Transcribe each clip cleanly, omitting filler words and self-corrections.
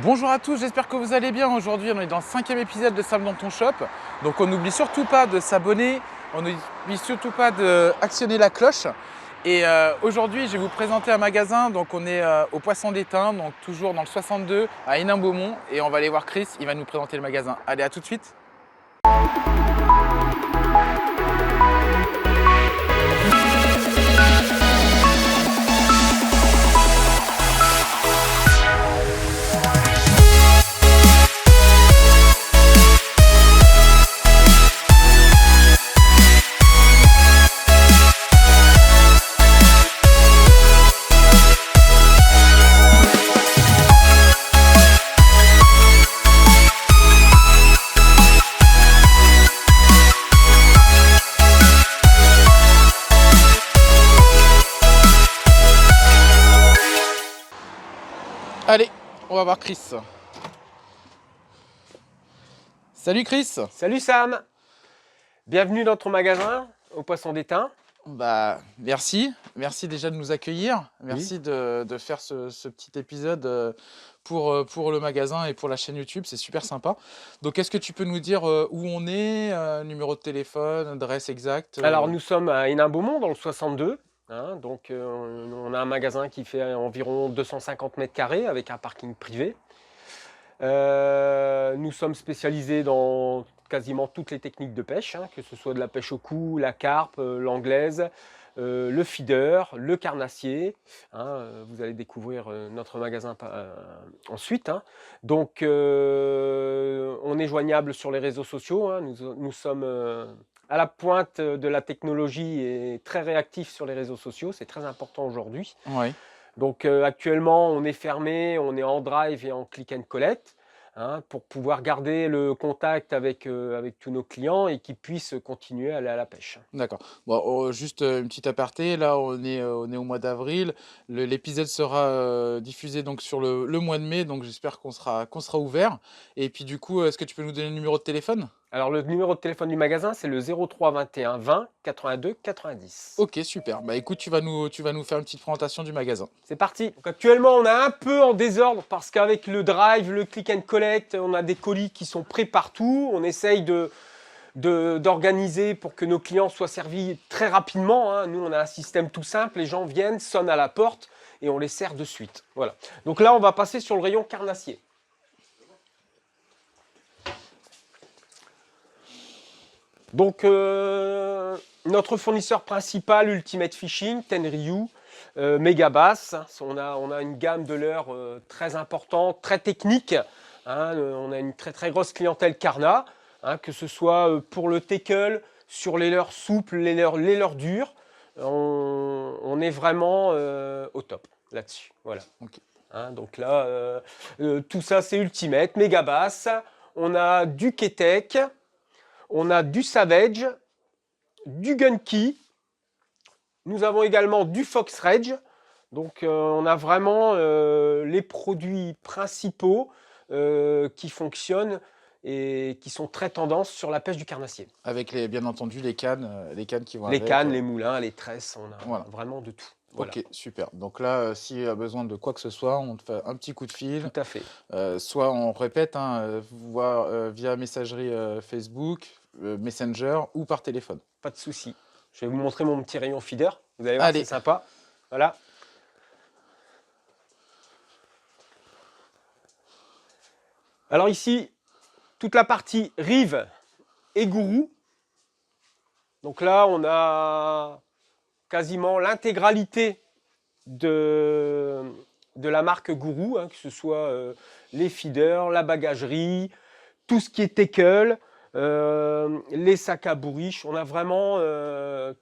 Bonjour à tous, j'espère que vous allez bien. Aujourd'hui, on est dans le 5e épisode de Sam dans ton shop. Donc on n'oublie surtout pas de s'abonner, on n'oublie surtout pas d'actionner la cloche. Et aujourd'hui, je vais vous présenter un magasin. Donc on est au Poisson d'Étain, donc toujours dans le 62 à Hénin-Beaumont. Et on va aller voir Chris, il va nous présenter le magasin. Allez, à tout de suite. Allez, on va voir Chris. Salut Chris. Salut Sam, bienvenue dans ton magasin au Poisson d'Étain. Merci déjà de nous accueillir. Merci de faire ce petit épisode pour le magasin et pour la chaîne YouTube, c'est super sympa. Donc est-ce que tu peux nous dire où on est, numéro de téléphone, adresse exacte Alors nous sommes à Hénin-Beaumont dans le 62. Donc on a un magasin qui fait environ 250 mètres carrés avec un parking privé. Nous sommes spécialisés dans quasiment toutes les techniques de pêche, que ce soit de la pêche au cou, la carpe, l'anglaise, le feeder, le carnassier. Vous allez découvrir notre magasin ensuite. Donc on est joignable sur les réseaux sociaux. Nous sommes à la pointe de la technologie et très réactifs sur les réseaux sociaux. C'est très important aujourd'hui. Oui. Donc actuellement, on est fermé, on est en drive et en click and collect pour pouvoir garder le contact avec tous nos clients et qu'ils puissent continuer à aller à la pêche. D'accord. Bon, juste une petite aparté. Là, on est au mois d'avril. L'épisode sera diffusé donc sur le mois de mai. Donc, j'espère qu'on sera ouvert. Et puis, du coup, est-ce que tu peux nous donner le numéro de téléphone? Alors le numéro de téléphone du magasin, c'est le 03 21 20 82 90. Ok, super. Bah écoute, tu vas nous faire une petite présentation du magasin. C'est parti. Donc, actuellement, on est un peu en désordre parce qu'avec le drive, le click and collect, on a des colis qui sont prêts partout. On essaye d'organiser pour que nos clients soient servis très rapidement. Nous, on a un système tout simple. Les gens viennent, sonnent à la porte et on les sert de suite. Voilà. Donc là, on va passer sur le rayon carnassier. Donc, notre fournisseur principal, Ultimate Fishing, Tenryu, Megabass. On a une gamme de leurres très importante, très technique. On a une très grosse clientèle carna, que ce soit pour le tackle, sur les leurres souples, les leurres dures. On est vraiment au top là-dessus. Voilà. Ok. Donc là, tout ça, c'est Ultimate, Megabass. On a du Ketek. On a du Savage, du Gunky. Nous avons également du Fox Rage. Donc on a vraiment les produits principaux qui fonctionnent et qui sont très tendance sur la pêche du carnassier. Avec bien entendu les cannes qui vont Les avec. cannes, les moulins, les tresses, on a Voilà. vraiment de tout. Voilà. Ok, super. Donc là, s'il y a besoin de quoi que ce soit, on te fait un petit coup de fil. Tout à fait. Soit on répète, via messagerie Facebook, Messenger ou par téléphone. Pas de souci. Je vais vous montrer mon petit rayon feeder. Vous allez voir, Allez. c'est sympa. Voilà. Alors ici, toute la partie rive et gourou. Donc là, on a quasiment l'intégralité de la marque Gourou, que ce soit les feeders, la bagagerie, tout ce qui est tackle, les sacs à bourriche. On a vraiment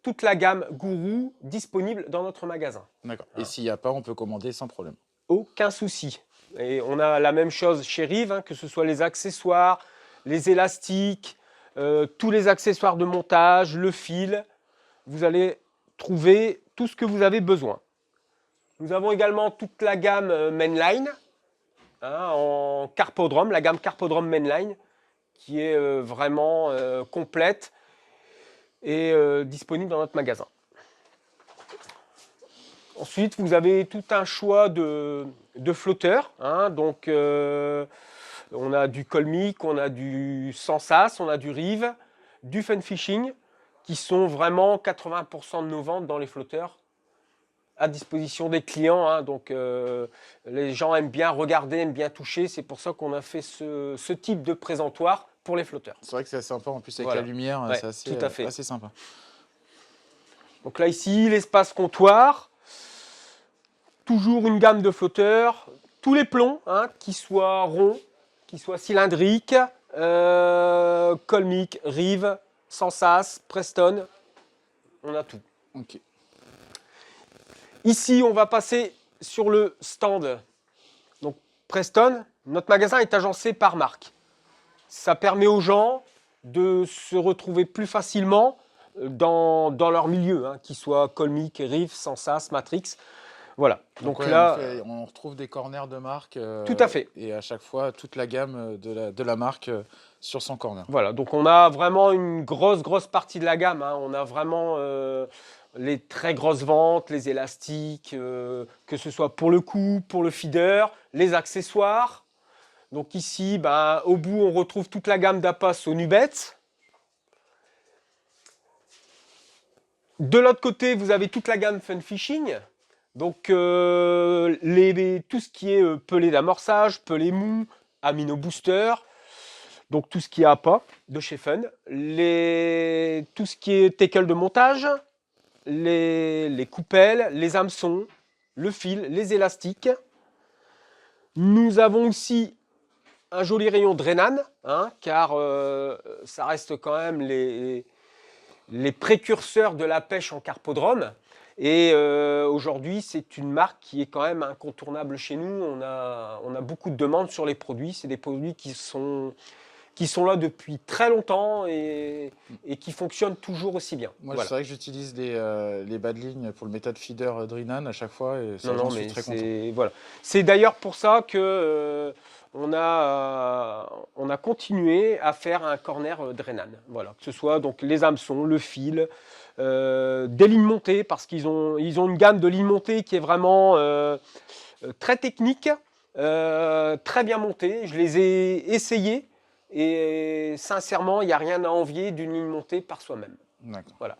toute la gamme Gourou disponible dans notre magasin. D'accord. Et s'il n'y a pas, on peut commander sans problème. Aucun souci. Et on a la même chose chez Rive, que ce soit les accessoires, les élastiques, tous les accessoires de montage, le fil. Vous allez trouver tout ce que vous avez besoin. Nous avons également toute la gamme Mainline en Carpodrome, la gamme Carpodrome Mainline qui est vraiment complète et disponible dans notre magasin. Ensuite, vous avez tout un choix de flotteurs. Hein. Donc, on a du Colmic, on a du Sensas, on a du Rive, du Fun Fishing, qui sont vraiment 80% de nos ventes dans les flotteurs à disposition des clients. Hein. Donc, les gens aiment bien regarder, aiment bien toucher. C'est pour ça qu'on a fait ce type de présentoir pour les flotteurs. C'est vrai que c'est assez sympa en plus avec Voilà. la lumière, Ouais, c'est assez, tout à fait. assez sympa. Donc là, ici, l'espace comptoir. Toujours une gamme de flotteurs. Tous les plombs, hein, qu'ils soient ronds, qu'ils soient cylindriques, Colmic, Rive, Sensas, Preston. On a tout. Ok. Ici, on va passer sur le stand. Donc, Preston, notre magasin est agencé par marque. Ça permet aux gens de se retrouver plus facilement dans leur milieu, hein, qu'ils soient Colmic, Rive, Sensas, Matrix. Voilà. Donc ouais, là, on retrouve des corners de marque. Tout à fait. Et à chaque fois, toute la gamme de la marque sur son corner. Voilà, donc on a vraiment une grosse partie de la gamme. Hein. On a vraiment les très grosses ventes, les élastiques, que ce soit pour le coup, pour le feeder, les accessoires. Donc ici, au bout, on retrouve toute la gamme d'Apas au Nubet. De l'autre côté, vous avez toute la gamme Fun Fishing. Donc, tout ce qui est pelé d'amorçage, pelé mou, amino booster, donc tout ce qui est appât de chez Fun, tout ce qui est tackle de montage, les coupelles, les hameçons, le fil, les élastiques. Nous avons aussi un joli rayon Drenan, hein, car ça reste quand même les précurseurs de la pêche en carpodrome. Et aujourd'hui, c'est une marque qui est quand même incontournable chez nous. On a beaucoup de demandes sur les produits. C'est des produits qui sont là depuis très longtemps et qui fonctionnent toujours aussi bien. Moi, Voilà. c'est vrai que j'utilise les bas de ligne pour le méthode feeder Drinan à chaque fois et ça, j'en suis très content. Voilà. C'est d'ailleurs pour ça que on a continué à faire un corner Drenan. Voilà. Que ce soit donc les hameçons, le fil, des lignes montées, parce qu'ils ont une gamme de lignes montées qui est vraiment très technique, très bien montée. Je les ai essayées et sincèrement, il n'y a rien à envier d'une ligne montée par soi-même. D'accord. Voilà.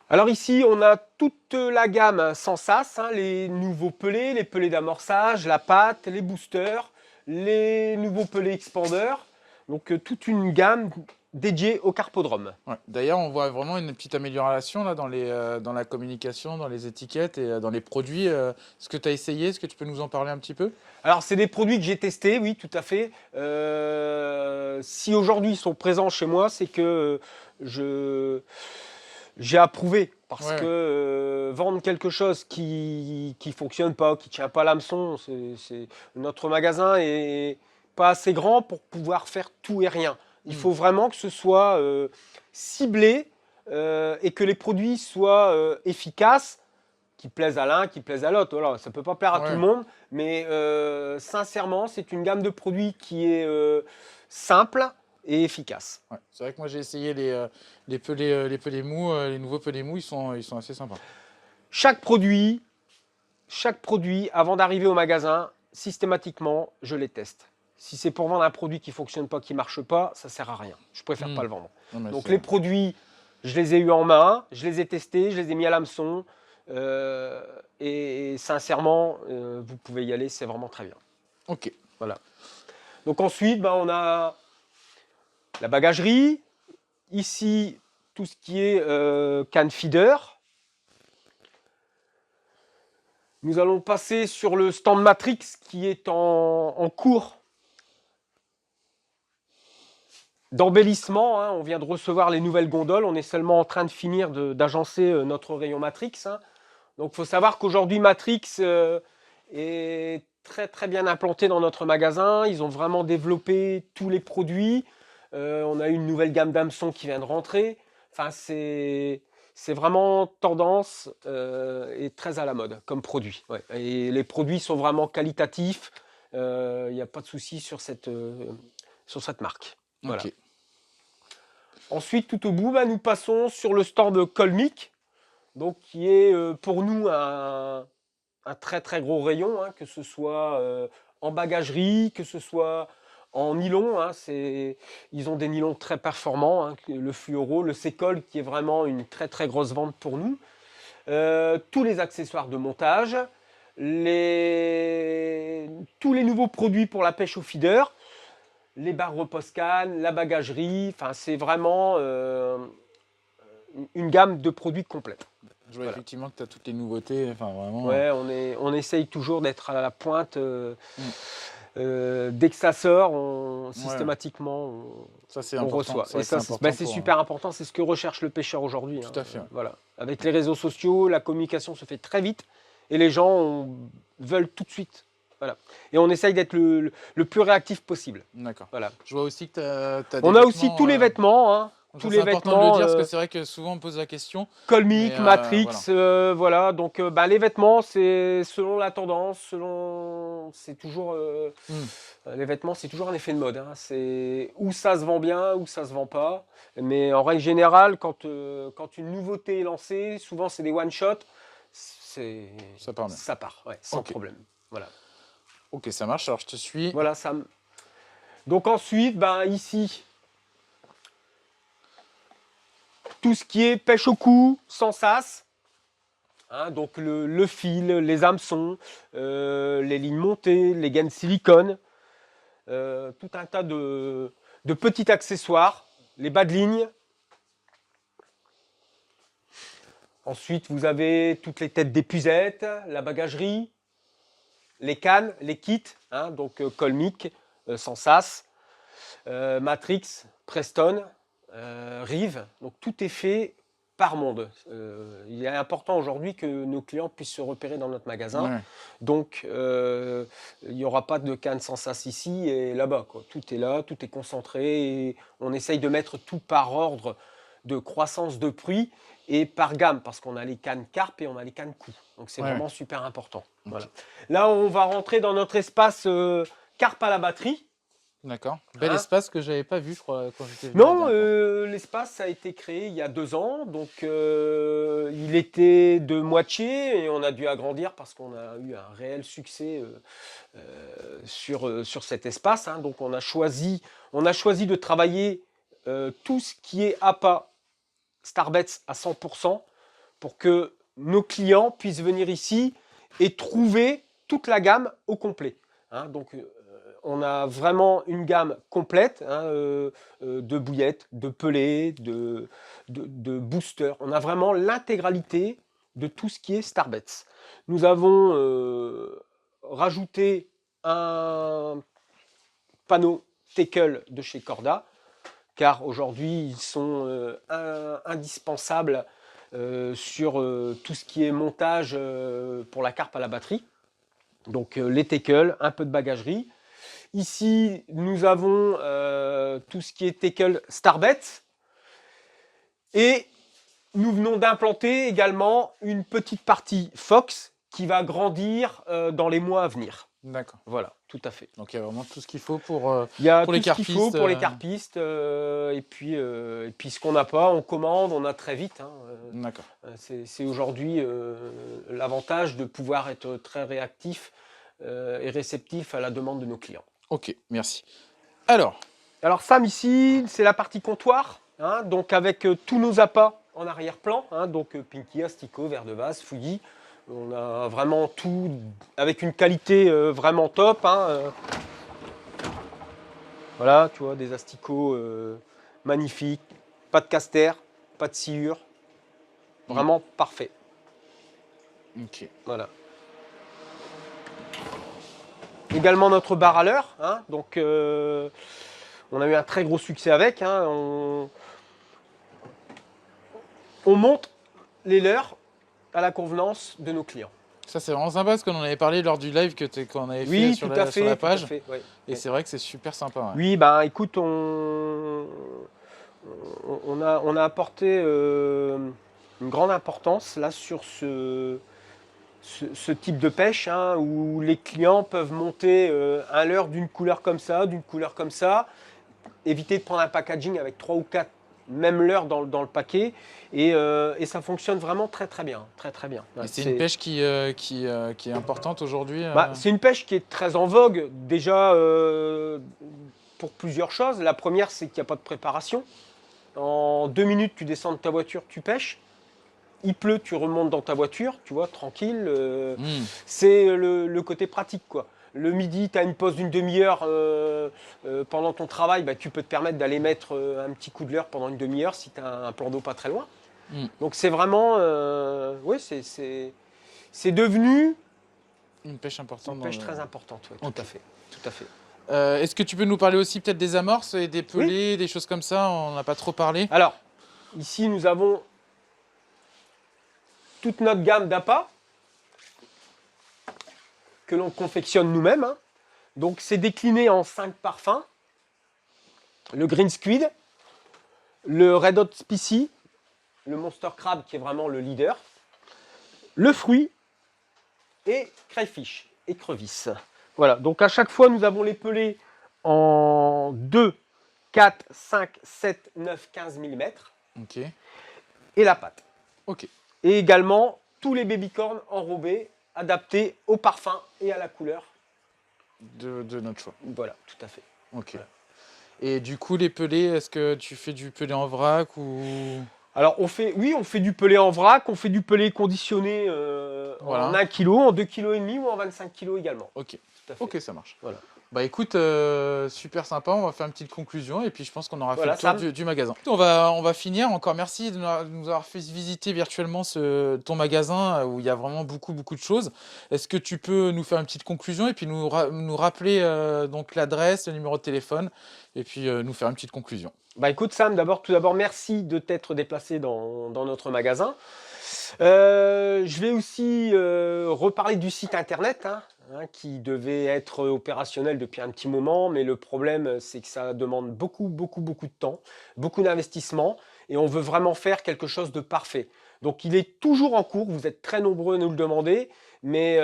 Alors ici, on a toute la gamme Sensas, hein, les nouveaux pelés, les pelés d'amorçage, la pâte, les boosters, les nouveaux pelés expandeurs. Donc toute une gamme dédiée au carpodrome. Ouais. D'ailleurs, on voit vraiment une petite amélioration là, dans la communication, dans les étiquettes et dans les produits. Ce que tu as essayé, est-ce que tu peux nous en parler un petit peu? Alors, c'est des produits que j'ai testés, oui, tout à fait. Si aujourd'hui ils sont présents chez moi, c'est que j'ai approuvé. Parce que vendre quelque chose qui ne fonctionne pas, qui ne tient pas l'hameçon, notre magasin est pas assez grand pour pouvoir faire tout et rien. Il faut vraiment que ce soit ciblé et que les produits soient efficaces, qui plaisent à l'un, qui plaisent à l'autre. Voilà, ça ne peut pas plaire à tout le monde, mais sincèrement, c'est une gamme de produits qui est simple et efficace. Ouais. C'est vrai que moi j'ai essayé les pelés mous, les nouveaux pelés mous, ils sont assez sympas. Chaque produit, avant d'arriver au magasin, systématiquement, je les teste. Si c'est pour vendre un produit qui ne fonctionne pas, qui ne marche pas, ça ne sert à rien. Je préfère pas le vendre. Donc les produits, je les ai eus en main, je les ai testés, je les ai mis à l'hameçon. Et sincèrement, vous pouvez y aller, c'est vraiment très bien. Ok. Voilà. Donc ensuite, on a la bagagerie. Ici, tout ce qui est can feeder. Nous allons passer sur le stand Matrix qui est en cours d'embellissement. Hein. On vient de recevoir les nouvelles gondoles. On est seulement en train de finir d'agencer notre rayon Matrix. Hein. Donc il faut savoir qu'aujourd'hui Matrix est très bien implanté dans notre magasin. Ils ont vraiment développé tous les produits. On a eu une nouvelle gamme d'hameçons qui vient de rentrer. Enfin, c'est vraiment tendance et très à la mode comme produit. Ouais. Et les produits sont vraiment qualitatifs. Il n'y a pas de souci sur cette marque. Voilà. Okay. Ensuite, tout au bout, nous passons sur le stand Colmic. donc qui est pour nous un très très gros rayon, hein, que ce soit en bagagerie, que ce soit en nylon. Hein, ils ont des nylons très performants, hein, le fluoro, le Secol qui est vraiment une très très grosse vente pour nous. Tous les accessoires de montage, tous les nouveaux produits pour la pêche au feeder, les barres repose-canne, la bagagerie, enfin c'est vraiment une gamme de produits complète. Je vois effectivement que tu as toutes les nouveautés. Enfin, vraiment. Ouais, on essaye toujours d'être à la pointe. Dès que ça sort, systématiquement, ça, c'est on important. reçoit. Et ça, c'est super important. C'est ce que recherche le pêcheur aujourd'hui. Tout à fait. Voilà. Avec les réseaux sociaux, la communication se fait très vite et les gens veulent tout de suite. Voilà. Et on essaye d'être le plus réactif possible. D'accord. Voilà. Je vois aussi que tu as des On a aussi tous les vêtements. Hein. Tous les vêtements. C'est important de le dire parce que c'est vrai que souvent on pose la question. Colmic, Matrix, voilà. Donc les vêtements, c'est selon la tendance, c'est toujours les vêtements, c'est toujours un effet de mode. Hein. C'est où ça se vend bien, où ça se vend pas. Mais en règle générale, quand une nouveauté est lancée, souvent c'est des one shot, ça part, ouais, sans problème. Voilà. Ok, ça marche. Alors je te suis. Voilà, Sam. Donc ensuite, ici. Tout ce qui est pêche au cou, sans sas, hein, donc le fil, les hameçons, les lignes montées, les gaines silicone, tout un tas de petits accessoires, les bas de ligne. Ensuite, vous avez toutes les têtes d'épuisette, la bagagerie, les cannes, les kits, hein, donc Colmic, sans sas, Matrix, Preston. Rive, donc tout est fait par monde. Il est important aujourd'hui que nos clients puissent se repérer dans notre magasin. Ouais. Donc, il n'y aura pas de canne sans sas ici et là-bas. Tout est là, tout est concentré. Et on essaye de mettre tout par ordre de croissance de prix et par gamme, parce qu'on a les cannes carpe et on a les cannes cou. Donc, c'est vraiment super important. Okay. Voilà. Là, on va rentrer dans notre espace carpe à la batterie. D'accord. Bel espace que je n'avais pas vu, je crois, quand j'étais venu. Non, l'espace a été créé il y a 2 ans, donc il était de moitié et on a dû agrandir parce qu'on a eu un réel succès sur cet espace. Hein. Donc on a choisi de travailler tout ce qui est APA Starbets à 100% pour que nos clients puissent venir ici et trouver toute la gamme au complet. Hein. Donc on a vraiment une gamme complète, hein, de bouillettes, de pelés, de boosters. On a vraiment l'intégralité de tout ce qui est Starbets. Nous avons rajouté un panneau tackle de chez Corda, car aujourd'hui ils sont indispensables sur tout ce qui est montage pour la carpe à la batterie. Donc les tackles, un peu de bagagerie. Ici, nous avons tout ce qui est tackle Starbets. Et nous venons d'implanter également une petite partie Fox qui va grandir dans les mois à venir. D'accord. Voilà, tout à fait. Donc il y a vraiment tout ce qu'il faut pour les carpistes. Il y a tout ce qu'il faut pour les carpistes. Et puis ce qu'on n'a pas, on commande, on a très vite. Hein. D'accord. C'est aujourd'hui l'avantage de pouvoir être très réactif et réceptif à la demande de nos clients. Ok, merci. Alors Sam, ici, c'est la partie comptoir, hein, donc avec tous nos appâts en arrière-plan, hein, donc Pinky, Astico, verre de vase, fouillis. On a vraiment tout avec une qualité vraiment top. Hein, voilà, tu vois, des asticots magnifiques, pas de caster, pas de sciure, vraiment parfait. Ok. Voilà. Également notre bar à l'heure, hein, donc on a eu un très gros succès avec. Hein, on monte les leurres à la convenance de nos clients. Ça c'est vraiment sympa parce qu'on en avait parlé lors du live qu'on avait fait sur la page. Tout à fait, ouais. Et c'est vrai que c'est super sympa. Ouais. Oui, écoute, on a apporté une grande importance là sur ce type de pêche, hein, où les clients peuvent monter un leurre d'une couleur comme ça, éviter de prendre un packaging avec 3 ou 4 même l'heure dans le paquet, et ça fonctionne vraiment très très bien, très bien. Et c'est une pêche qui est importante aujourd'hui. C'est une pêche qui est très en vogue, déjà pour plusieurs choses. La première, c'est qu'il n'y a pas de préparation. En 2 minutes, tu descends de ta voiture, tu pêches. Il pleut, tu remontes dans ta voiture, tu vois, tranquille. C'est le côté pratique, quoi. Le midi, tu as une pause d'une demi-heure pendant ton travail, bah, tu peux te permettre d'aller mettre un petit coup de leurre pendant une demi-heure si tu as un plan d'eau pas très loin. Donc c'est vraiment, oui, c'est devenu une pêche importante. Une pêche très importante, ouais, Okay. tout à fait. Est-ce que tu peux nous parler aussi peut-être des amorces et des pelés, des choses comme ça? On n'a pas trop parlé. Alors, ici, nous avons toute notre gamme d'appâts que l'on confectionne nous-mêmes. Hein. Donc, c'est décliné en 5 parfums. Le Green Squid, le Red Hot Spicy, le Monster Crab qui est vraiment le leader, le fruit et crayfish, écrevisse. Voilà, donc à chaque fois, nous avons les pelés en 2, 4, 5, 7, 9, 15 mm. Ok. Et la pâte. Ok. Et également, tous les baby-corns enrobés, adaptés au parfum et à la couleur. De notre choix. Voilà, tout à fait. Ok. Voilà. Et du coup, les pelés, est-ce que tu fais du pelé en vrac ou... Alors, on fait du pelé en vrac, on fait du pelé conditionné voilà. en 1 kg, en 2,5 kg ou en 25 kg également. Ok. Tout à fait. Ok, ça marche. Voilà. Bah écoute, super sympa, on va faire une petite conclusion et puis je pense qu'on aura Voilà, fait le tour du magasin. On va finir, encore merci de nous avoir fait visiter virtuellement ton magasin où il y a vraiment beaucoup de choses. Est-ce que tu peux nous faire une petite conclusion et puis nous rappeler donc l'adresse, le numéro de téléphone et puis nous faire une petite conclusion? Bah écoute Sam, tout d'abord merci de t'être déplacé dans notre magasin. Je vais aussi reparler du site internet qui devait être opérationnel depuis un petit moment, mais le problème c'est que ça demande beaucoup de temps, beaucoup d'investissement et on veut vraiment faire quelque chose de parfait. Donc il est toujours en cours, vous êtes très nombreux à nous le demander, mais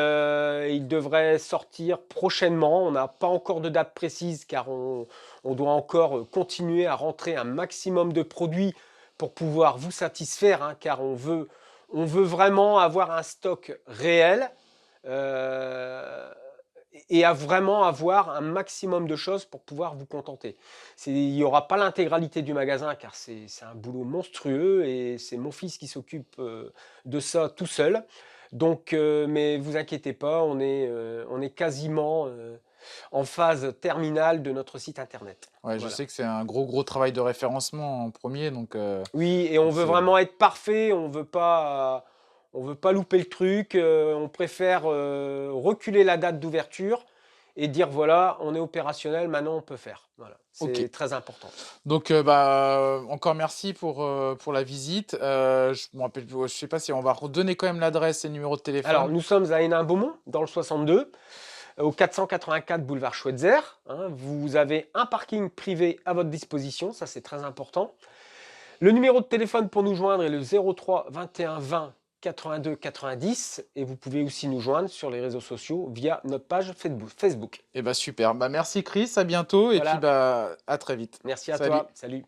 il devrait sortir prochainement. On n'a pas encore de date précise car on doit encore continuer à rentrer un maximum de produits pour pouvoir vous satisfaire, car on veut vraiment avoir un stock réel et vraiment avoir un maximum de choses pour pouvoir vous contenter. Il n'y aura pas l'intégralité du magasin car c'est un boulot monstrueux et c'est mon fils qui s'occupe de ça tout seul. Donc, mais vous inquiétez pas, on est quasiment en phase terminale de notre site internet. Ouais, voilà. Je sais que c'est un gros travail de référencement en premier, donc. Oui, et on veut vraiment être parfait, on veut pas louper le truc, on préfère reculer la date d'ouverture et dire voilà, on est opérationnel, maintenant on peut faire. Voilà, c'est très important. Donc encore merci pour la visite. Je sais pas si on va redonner quand même l'adresse et le numéro de téléphone. Alors nous sommes à Hénin-Beaumont, dans le 62, au 484 boulevard Schweitzer. Vous avez un parking privé à votre disposition, ça c'est très important. Le numéro de téléphone pour nous joindre est le 03 21 20 82 90 et vous pouvez aussi nous joindre sur les réseaux sociaux via notre page Facebook. Et super. Merci Chris, à bientôt et puis à très vite. Merci à toi. Salut.